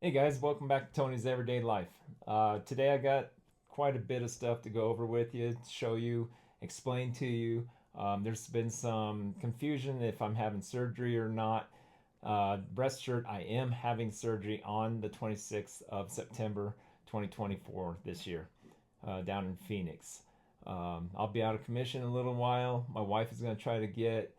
Hey guys, welcome back to Tony's Everyday Life. Today I got quite a bit of stuff to go over with you, show you, explain to you. There's been some confusion if I'm having surgery or not. Rest assured, I am having surgery on the 26th of September 2024 this year down in Phoenix. I'll be out of commission in a little while. My wife is going to try to get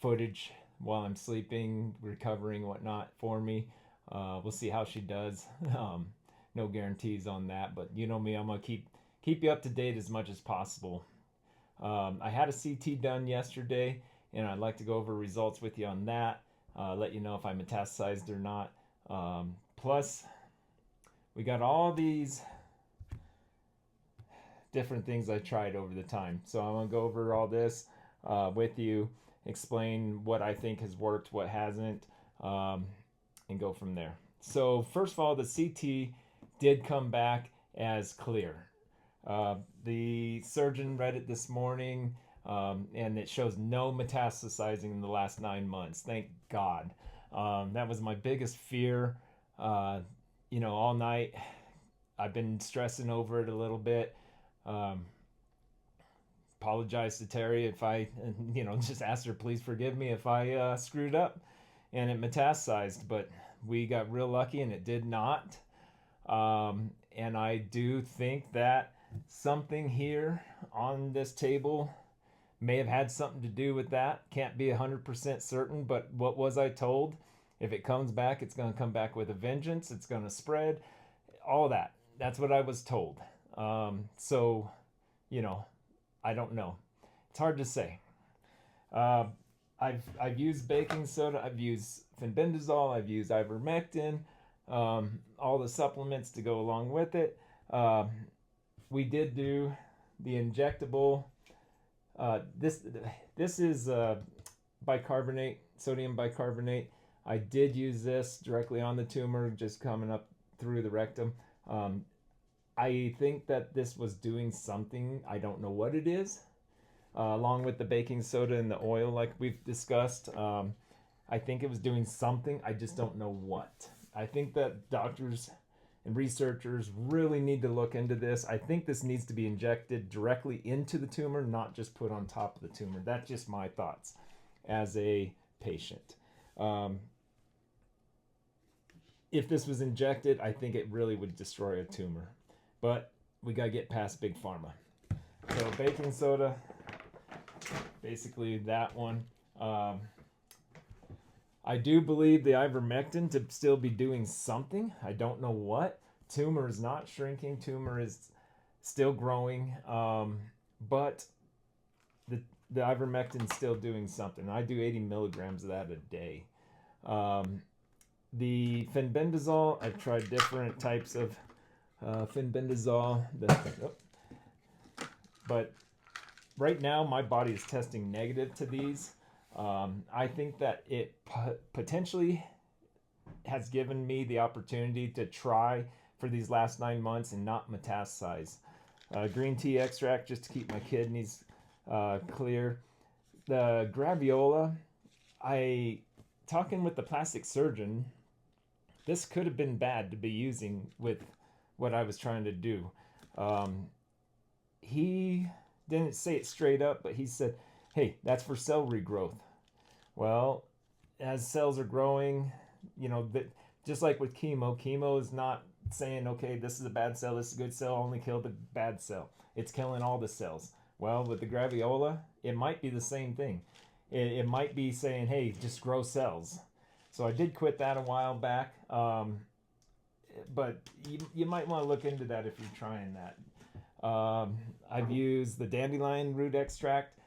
footage while I'm sleeping, recovering, whatnot for me. We'll see how she does. Um, no guarantees on that, but you know me, I'm gonna keep you up to date as much as possible. I had a CT done yesterday, and I'd like to go over results with you on that. Let you know if I metastasized or not. Plus, we got all these different things I tried over the time, so I'm gonna go over all this with you, explain what I think has worked, what hasn't, um, and go from there. So first of all, the CT did come back as clear. The surgeon read it this morning, and it shows no metastasizing in the last 9 months. Thank God. That was my biggest fear. Uh, all night I've been stressing over it a little bit. Um, Apologize to Terry if I, just asked her please forgive me if I screwed up and it metastasized, but we got real lucky and it did not. And I do think that something here on this table may have had something to do with that. Can't be 100% certain, but what was I told? If it comes back, it's going to come back with a vengeance. It's going to spread. All that. That's what I was told. So, you know, I don't know. It's hard to say. Uh, I've used baking soda. I've used fenbendazole. I've used ivermectin. All the supplements to go along with it. Um, we did do the injectable. This is bicarbonate, sodium bicarbonate. I did use this directly on the tumor, just coming up through the rectum. Um, I think that this was doing something. I don't know what it is. Along with the baking soda and the oil, like we've discussed. I think it was doing something. I just don't know what. I think that doctors and researchers really need to look into this. I think this needs to be injected directly into the tumor, not just put on top of the tumor. That's just my thoughts as a patient. Um, if this was injected, I think it really would destroy a tumor. But we got to get past big pharma. So baking soda, basically that one. I do believe the ivermectin to still be doing something. I don't know what. Tumor is not shrinking. Tumor is still growing. But the the ivermectin is still doing something. I do 80 milligrams of that a day. Um, the fenbendazole, I've tried different types of fenbendazole. But right now, my body is testing negative to these. I think that it potentially has given me the opportunity to try for these last 9 months and not metastasize. Green tea extract just to keep my kidneys clear. The graviola, I talking with the plastic surgeon, this could have been bad to be using with what I was trying to do. Um, he didn't say it straight up, but he said, "Hey, that's for cell regrowth." Well, as cells are growing, that just like with chemo is not saying, okay, this is a bad cell, this is a good cell, only kill the bad cell. It's killing all the cells. Well, with the graviola, it might be the same thing. It might be saying, hey, just grow cells. So I did quit that a while back, but you might want to look into that if you're trying that. I've used the dandelion root extract.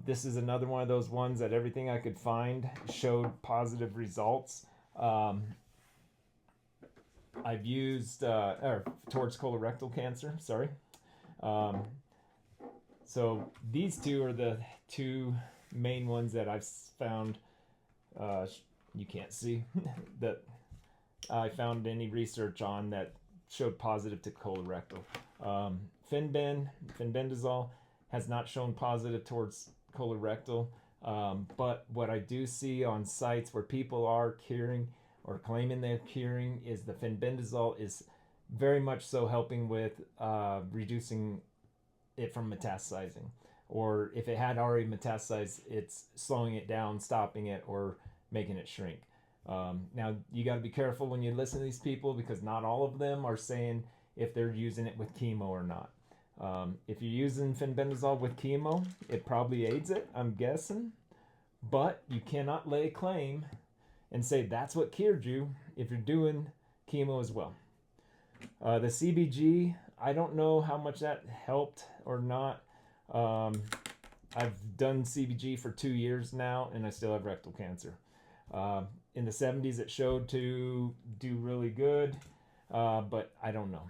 This is another one of those ones that everything I could find showed positive results. I've used towards colorectal cancer. Sorry. Um, so these two are the two main ones that I've found. You can't see that I found any research on that showed positive to colorectal. Fenbendazole has not shown positive towards colorectal, but what I do see on sites where people are curing or claiming they're curing is the fenbendazole is very much so helping with reducing it from metastasizing. Or if it had already metastasized, it's slowing it down, stopping it, or making it shrink. Now, you got to be careful when you listen to these people because not all of them are saying if they're using it with chemo or not. If you're using fenbendazole with chemo, it probably aids it, I'm guessing. But you cannot lay claim and say that's what cured you if you're doing chemo as well. The CBG, I don't know how much that helped or not. I've done CBG for 2 years now, and I still have rectal cancer. In the 70s, it showed to do really good, but I don't know.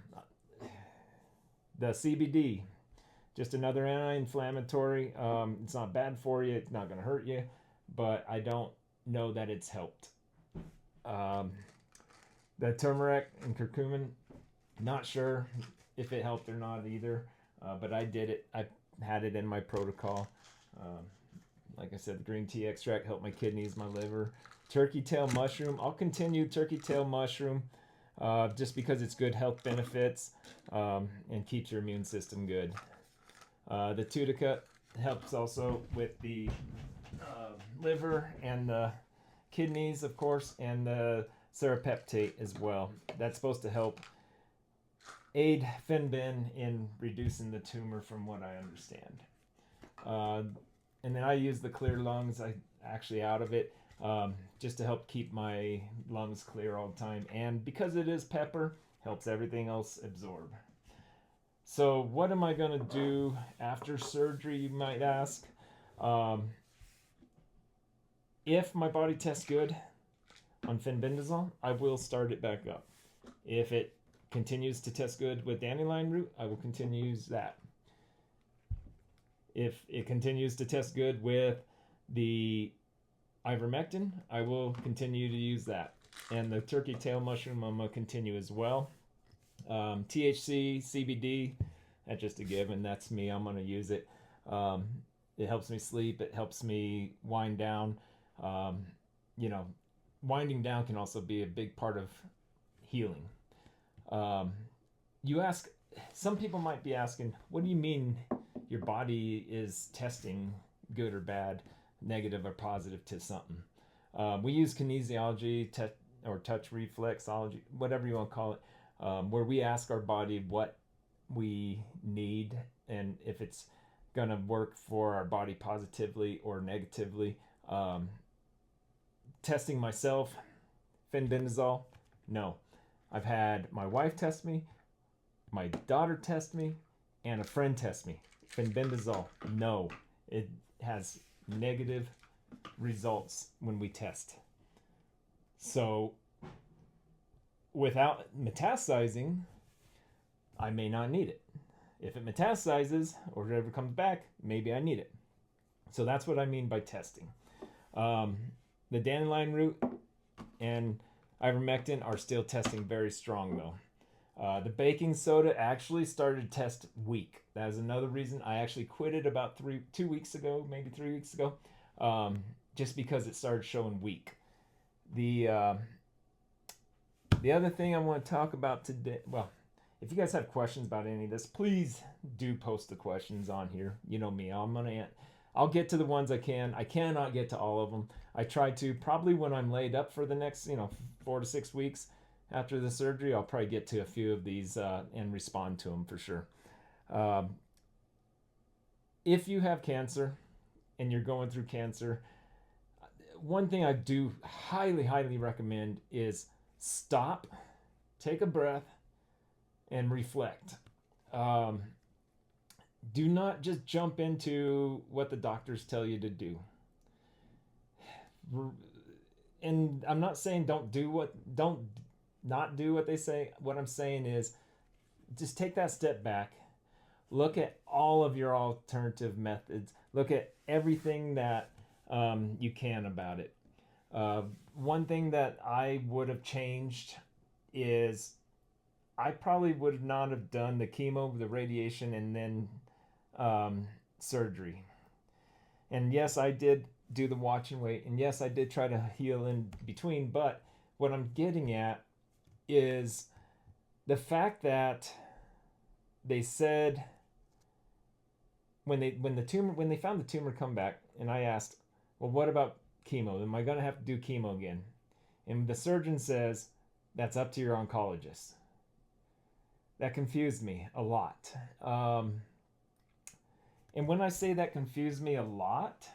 The CBD, just another anti-inflammatory. It's not bad for you. It's not going to hurt you, but I don't know that it's helped. The turmeric and curcumin, not sure if it helped or not either, but I did it. I had it in my protocol. Like I said, the green tea extract helped my kidneys, my liver. Turkey tail mushroom, I'll continue turkey tail mushroom just because it's good health benefits and keeps your immune system good. The tutica helps also with the liver and the kidneys, of course, and the serapeptate as well. That's supposed to help aid fenben in reducing the tumor from what I understand. And then I use the clear lungs, I actually out of it, just to help keep my lungs clear all the time. And because it is pepper, helps everything else absorb. So what am I going to do after surgery, you might ask? If my body tests good on fenbendazole, I will start it back up. If it continues to test good with dandelion root, I will continue to use that. If it continues to test good with the ivermectin, I will continue to use that. And the turkey tail mushroom, I'm going to continue as well. THC, CBD, that's just a given. That's me. I'm going to use it. It helps me sleep. It helps me wind down. Winding down can also be a big part of healing. Some people might be asking, what do you mean your body is testing good or bad, negative or positive to something? We use kinesiology or touch reflexology, whatever you want to call it, where we ask our body what we need and if it's going to work for our body positively or negatively. Testing myself, fenbendazole, no. I've had my wife test me, my daughter test me, and a friend test me. Fenbendazole, no. It has negative results when we test. So without metastasizing, I may not need it. If it metastasizes or it ever comes back, maybe I need it. So that's what I mean by testing. The dandelion root and ivermectin are still testing very strong though. The baking soda actually started to test weak. That is another reason I actually quit it about 2 weeks ago, maybe 3 weeks ago, just because it started showing weak. The other thing I want to talk about today, well, if you guys have questions about any of this, please do post the questions on here. You know me, I'll get to the ones I can. I cannot get to all of them. I try to, probably when I'm laid up for the next, 4 to 6 weeks after the surgery, I'll probably get to a few of these and respond to them for sure. If you have cancer and you're going through cancer, one thing I do highly, highly recommend is stop, take a breath, and reflect. Do not just jump into what the doctors tell you to do. And I'm not saying don't not do what they say. What I'm saying is just take that step back. Look at all of your alternative methods. Look at everything that you can about it. One thing that I would have changed is I probably would not have done the chemo, the radiation, and then surgery. And yes, I did do the watch and wait. And yes, I did try to heal in between, but what I'm getting at is the fact that they said when they found the tumor come back, and I asked, well, what about chemo? Am I going to have to do chemo again? And the surgeon says, that's up to your oncologist. That confused me a lot. And when I say that confused me a lot,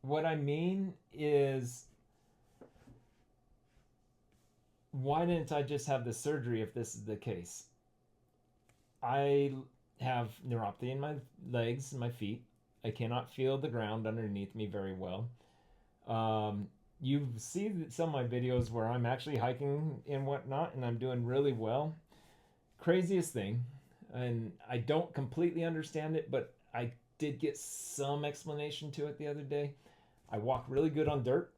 what I mean is, why didn't I just have the surgery if this is the case? I have neuropathy in my legs and my feet. I cannot feel the ground underneath me very well. You see some of my videos where I'm actually hiking and whatnot, and I'm doing really well. Craziest thing, and I don't completely understand it, but I did get some explanation to it the other day. I walk really good on dirt,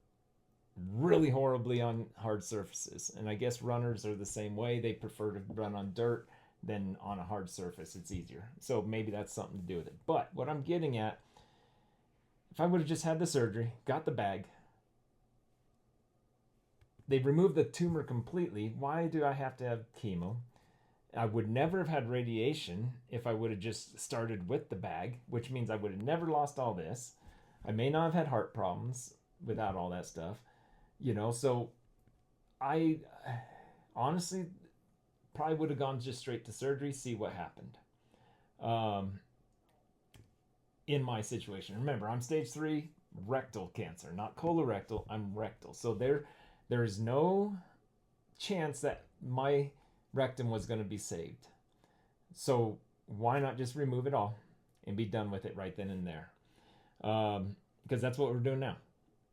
really horribly on hard surfaces, and I guess runners are the same way. They prefer to run on dirt than on a hard surface. It's easier. So maybe that's something to do with it. But what I'm getting at, if I would have just had the surgery, got the bag, they removed the tumor completely, why do I have to have chemo? I would never have had radiation if I would have just started with the bag, which means I would have never lost all this. I may not have had heart problems without all that stuff, so I honestly probably would have gone just straight to surgery, see what happened. In my situation, remember, I'm stage 3 rectal cancer, not colorectal. I'm rectal, so there's no chance that my rectum was going to be saved. So why not just remove it all and be done with it right then and there? Because that's what we're doing now.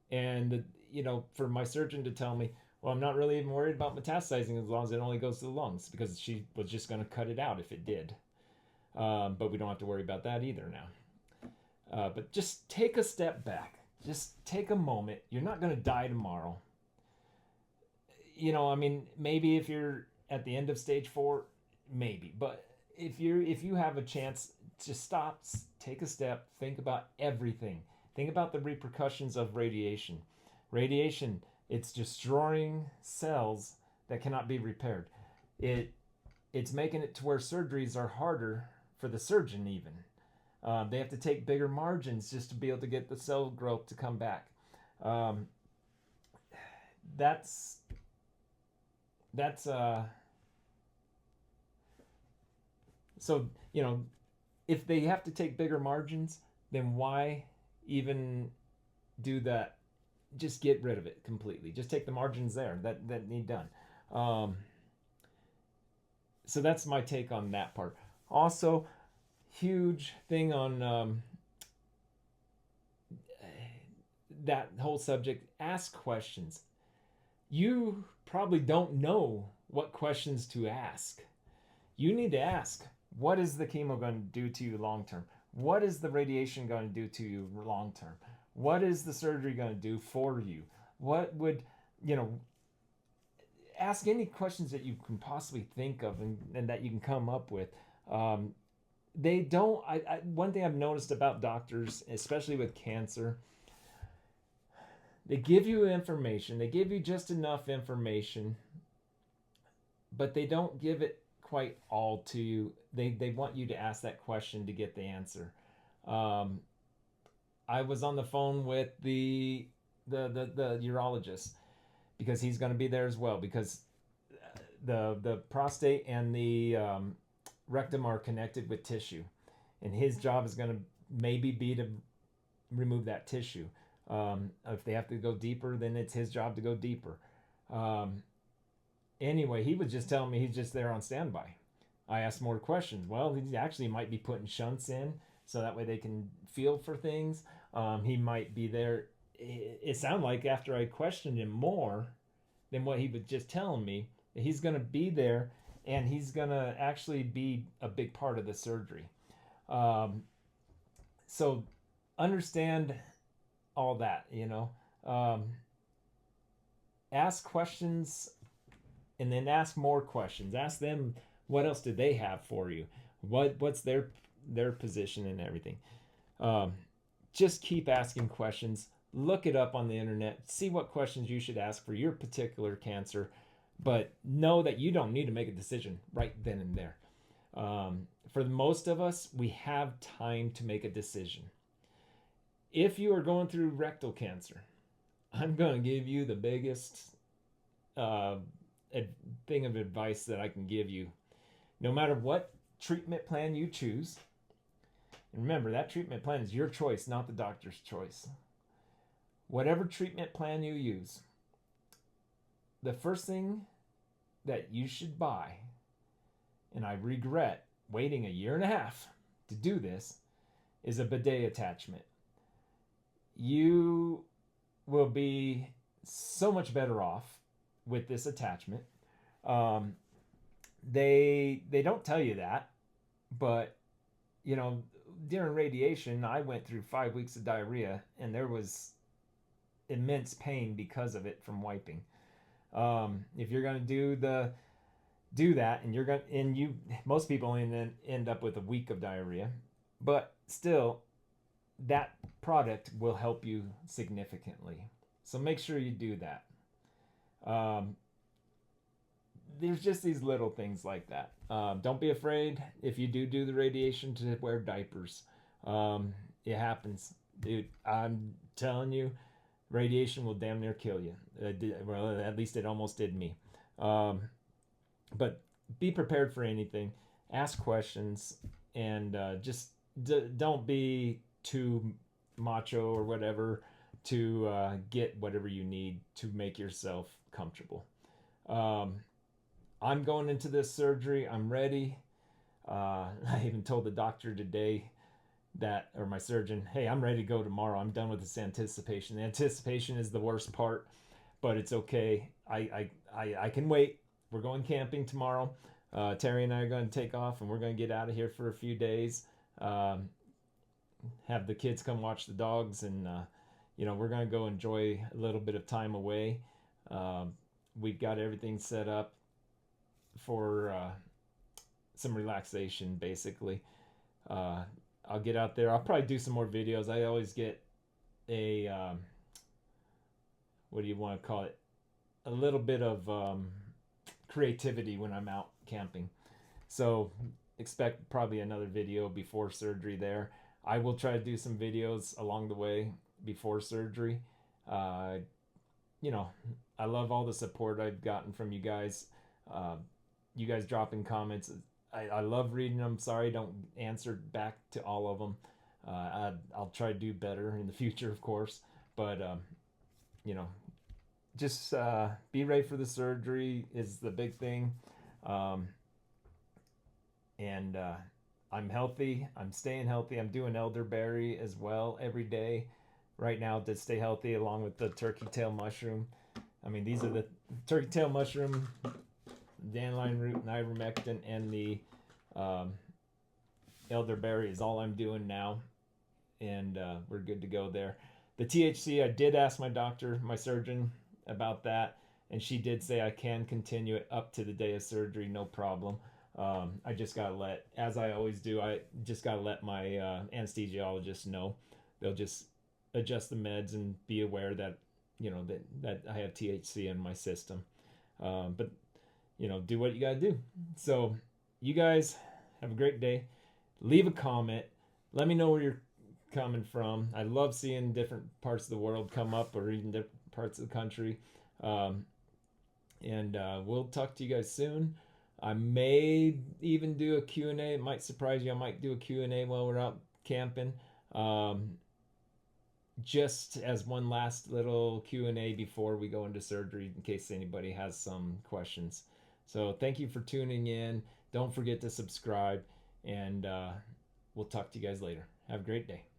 And for my surgeon to tell me, well, I'm not really even worried about metastasizing as long as it only goes to the lungs, because she was just going to cut it out if it did. But we don't have to worry about that either now. But just take a step back. Just take a moment. You're not going to die tomorrow. Maybe if you're at the end of stage 4, maybe. But if you have a chance, just stop, take a step, think about everything. Think about the repercussions of radiation. Radiation, it's destroying cells that cannot be repaired. It's making it to where surgeries are harder for the surgeon even. They have to take bigger margins just to be able to get the cell growth to come back. So if they have to take bigger margins, then why even do that? Just get rid of it completely. Just take the margins there that need done. So that's my take on that part. Also, huge thing on that whole subject, ask questions. You probably don't know what questions to ask. You need to ask, what is the chemo going to do to you long term? What is the radiation going to do to you long term? What is the surgery going to do for you? What would, ask any questions that you can possibly think of and that you can come up with. They don't, one thing I've noticed about doctors, especially with cancer, they give you information. They give you just enough information, but they don't give it quite all to you. They want you to ask that question to get the answer. I was on the phone with the urologist because he's going to be there as well, because the prostate and the rectum are connected with tissue, and his job is going to maybe be to remove that tissue. If they have to go deeper, then it's his job to go deeper. Anyway, he was just telling me he's just there on standby. I asked more questions. Well, he actually might be putting shunts in so that way they can feel for things. He might be there. It sounded like after I questioned him more than what he was just telling me, he's going to be there and he's going to actually be a big part of the surgery. So understand all that, ask questions and then ask more questions. Ask them, what else do they have for you? What's their position and everything. Just keep asking questions. look it up on the internet, see what questions you should ask for your particular cancer, but know that you don't need to make a decision right then and there. For most of us, we have time to make a decision. If you are going through rectal cancer, I'm going to give you the biggest uh, thing of advice that I can give you. No matter what treatment plan you choose, and remember, that treatment plan is your choice, not the doctor's choice. Whatever treatment plan you use, the first thing that you should buy, and I regret waiting a year and a half to do this, is a bidet attachment. You will be so much better off with this attachment. They don't tell you that, but you know, during radiation, I went through 5 weeks of diarrhea, and there was immense pain because of it from wiping. If you're gonna do that, and most people only end up with a week of diarrhea, but still, that product will help you significantly. So make sure you do that. Um, there's just these little things like that. Don't be afraid if you do the radiation to wear diapers. It happens, dude. I'm telling you, radiation will damn near kill you. Well, at least it almost did me. But be prepared for anything. Ask questions, and just don't be too macho or whatever to get whatever you need to make yourself comfortable. Um, I'm going into this surgery. I'm ready. I even told the doctor today or my surgeon, hey, I'm ready to go tomorrow. I'm done with this anticipation. The anticipation is the worst part, but it's okay. I can wait. We're going camping tomorrow. Terry and I are going to take off, and we're going to get out of here for a few days. Have the kids come watch the dogs, and we're going to go enjoy a little bit of time away. We've got everything set up for some relaxation, basically. I'll get out there. I'll probably do some more videos. I always get a what do you want to call it? A little bit of creativity when I'm out camping. So expect probably another video before surgery there. I will try to do some videos along the way before surgery. Uh, you know, I love all the support I've gotten from you guys. You guys dropping comments. I love reading them. Sorry I don't answer back to all of them. I'll try to do better in the future, of course. But, you know, just be ready for the surgery is the big thing. And I'm healthy. I'm staying healthy. I'm doing elderberry as well every day right now to stay healthy, along with the turkey tail mushroom. I mean, these are the turkey tail mushroom, dandelion root, and ivermectin, and the elderberry is all I'm doing now, and we're good to go there. The THC, I did ask my doctor, my surgeon, about that, and she did say I can continue it up to the day of surgery, no problem. I just gotta as I always do, I just gotta let my anesthesiologist know. They'll just adjust the meds and be aware that that I have THC in my system. But do what you gotta do. So you guys have a great day. Leave a comment. Let me know where you're coming from. I love seeing different parts of the world come up, or even different parts of the country. And we'll talk to you guys soon. I may even do a Q&A. It might surprise you. I might do a Q&A while we're out camping. Just as one last little Q&A before we go into surgery, in case anybody has some questions. So thank you for tuning in. Don't forget to subscribe, and we'll talk to you guys later. Have a great day.